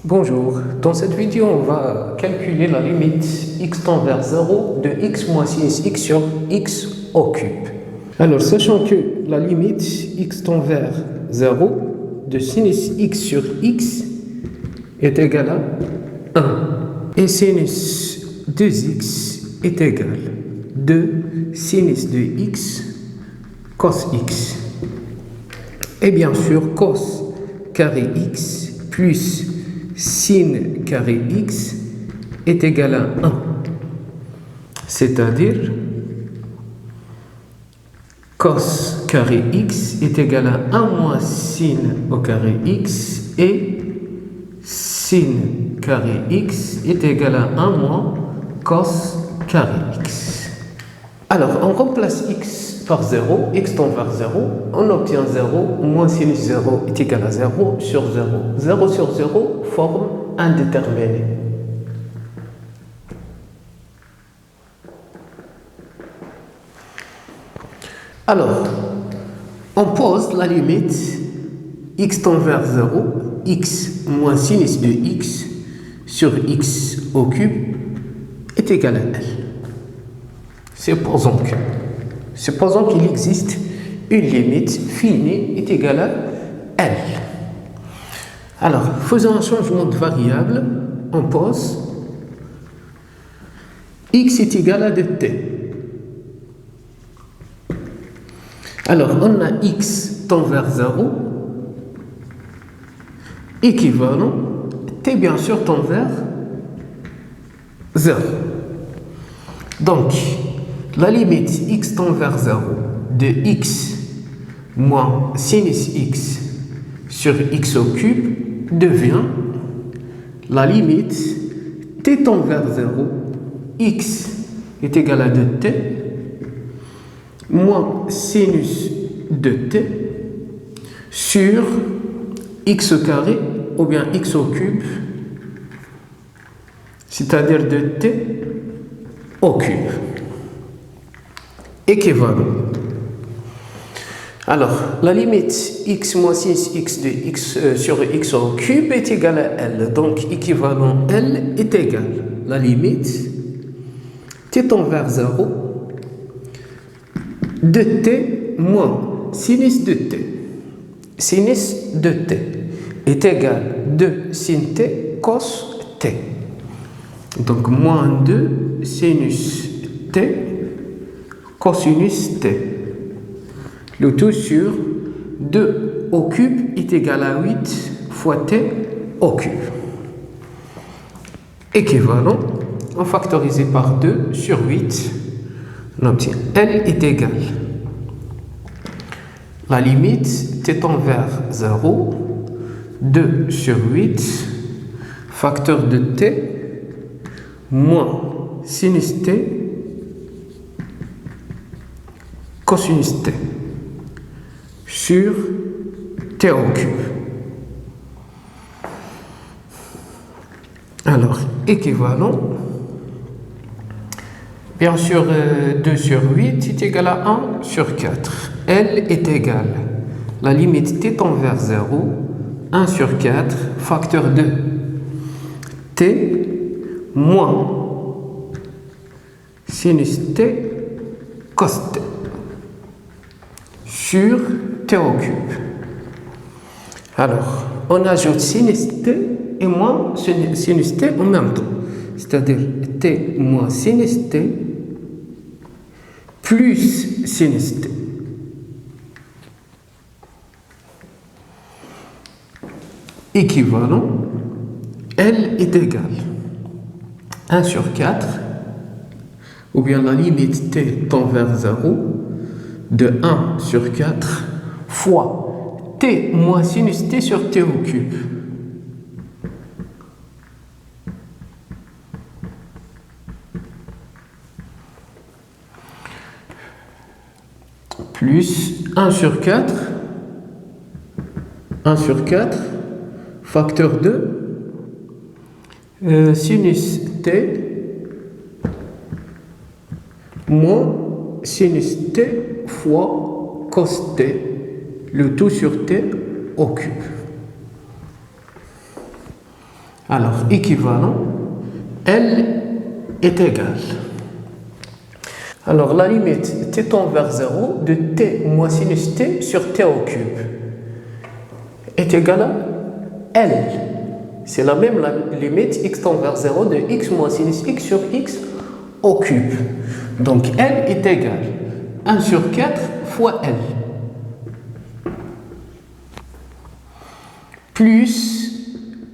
Bonjour, dans cette vidéo on va calculer la limite x tend vers 0 de x moins sinus x sur x au cube. Alors sachant que la limite x tend vers 0 de sinus x sur x est égale à 1 et sinus 2x est égal à 2 sinus de x cos x. Et bien sûr cos carré x plus sin carré x est égal à 1. C'est-à-dire cos carré x est égal à 1 moins sin au carré x et sin carré x est égal à 1 moins cos carré x. Alors on remplace x par 0, x tend vers 0, on obtient 0, moins sinus 0 est égal à 0 sur 0. 0 sur 0 forme un déterminé. Alors, on pose la limite x tend vers 0, x moins sinus de x sur x au cube est égal à L. Supposons qu'il existe une limite finie est égale à L. Alors, faisons un changement de variable, on pose x est égal à 2t. Alors, on a x tend vers 0, équivalent, t bien sûr tend vers 0. Donc, la limite x tend vers 0 de x moins sinus x sur x au cube devient la limite t tend vers 0, x est égal à 2t, moins sinus de t sur x au carré ou bien x au cube, c'est-à-dire de t au cube. Équivalent. Alors, la limite x moins sinus x de x sur x au cube est égale à L. Donc, équivalent L est égal. La limite t tend vers 0 de t moins sinus de t. Sinus de t est égal à 2 sin t cos t. Donc, moins 2 sinus t cosinus t. Le tout sur 2 au cube est égal à 8 fois t au cube. Équivalent, on factorise par 2 sur 8, on obtient L est égal. La limite t tend vers 0, 2 sur 8, facteur de t, moins sinus t, cosinus t sur t au cube. Alors, équivalent, bien sûr, 2 sur 8 est égal à 1 sur 4. L est égal, la limite t tend vers 0, 1 sur 4, facteur de t, moins sinus t, cos t sur t au cube. Alors, on ajoute sinus t et moins sinus t en même temps. C'est-à-dire t moins sinus t plus sinus t. Équivalent, L est égal 1 sur 4, ou bien la limite t tend vers 0, de 1 sur 4 fois t moins sinus t sur t au cube. Plus 1 sur 4, facteur de sinus t moins sinus t fois cos t, le tout sur t au cube. Alors, équivalent, L est égal. Alors, la limite t tend vers 0 de t moins sinus t sur t au cube est égale à L. C'est la même limite x tend vers 0 de x moins sinus x sur x au cube. Donc, L est égal à 1 sur 4 fois L. Plus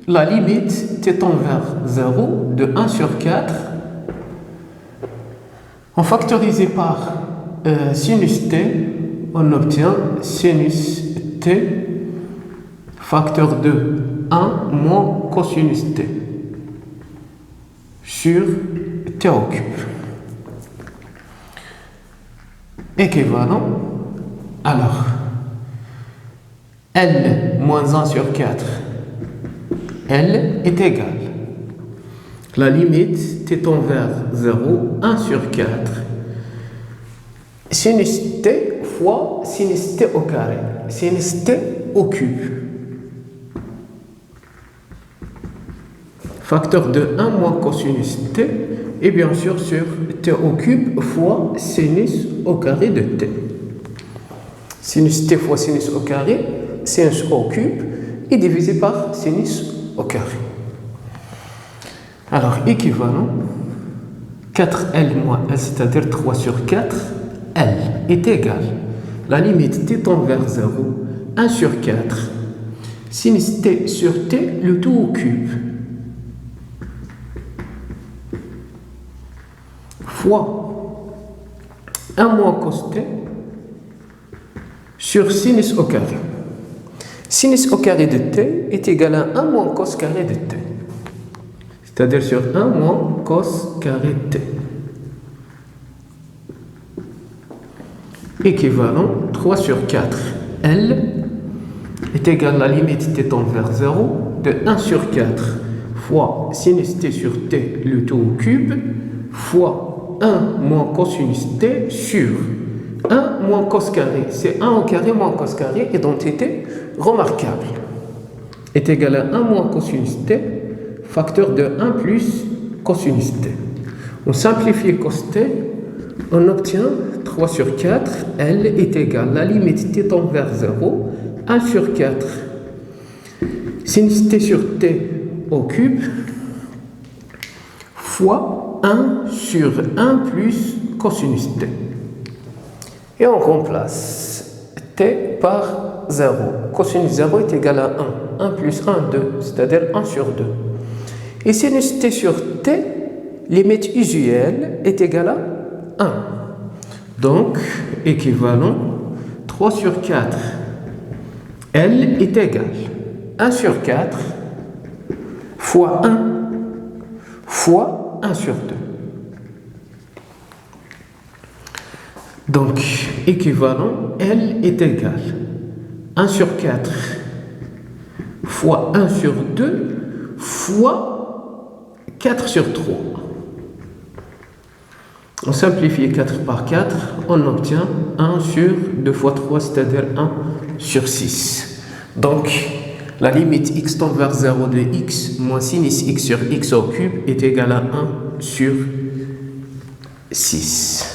la limite t tend vers 0 de 1 sur 4 en factorisé par sinus t, on obtient sinus t facteur de 1 moins cosinus t sur t au cube. Équivalent, alors L moins 1 sur 4, L est égal. La limite t tend vers 0, 1 sur 4, sinus t fois sinus t au carré, sinus t au cube. Facteur de 1 moins cosinus t, et bien sûr sur t au cube fois sinus au carré de t. Sinus t fois sinus au carré, sinus au cube, est divisé par sinus au carré. Alors, équivalent, 4L moins L, c'est-à-dire 3 sur 4, L est égal. La limite t tend vers 0, 1 sur 4, sinus t sur t, le tout au cube, fois 1 moins cos t sur sinus au carré. Sinus au carré de t est égal à 1 moins cos carré de t. C'est-à-dire sur 1 moins cos carré t. Équivalent, 3 sur 4, L est égal à la limite t tend vers 0 de 1 sur 4 fois sinus t sur t, le tout au cube, fois 1 moins cosinus t sur 1 moins cos carré. C'est 1 au carré moins cos carré, identité remarquable. Est égal à 1 moins cosinus t, facteur de 1 plus cosinus t. On simplifie cos t, on obtient 3 sur 4, L est égal à la limite t tend vers 0, 1 sur 4, sinus t sur t au cube, fois 1 sur 1 plus cosinus t. Et on remplace t par 0. Cosinus 0 est égal à 1. 1 plus 1, 2, c'est-à-dire 1 sur 2. Et sinus t sur t, limite usuelle, est égale à 1. Donc, équivalent, 3 sur 4, L est égal à 1 sur 4 fois 1 fois 1 sur 2. Donc, équivalent, L est égal à 1 sur 4 fois 1 sur 2 fois 4 sur 3. On simplifie 4 par 4, on obtient 1 sur 2 fois 3, c'est-à-dire 1 sur 6. Donc, la limite x tend vers 0 de x moins sinus x sur x au cube est égale à 1 sur 6.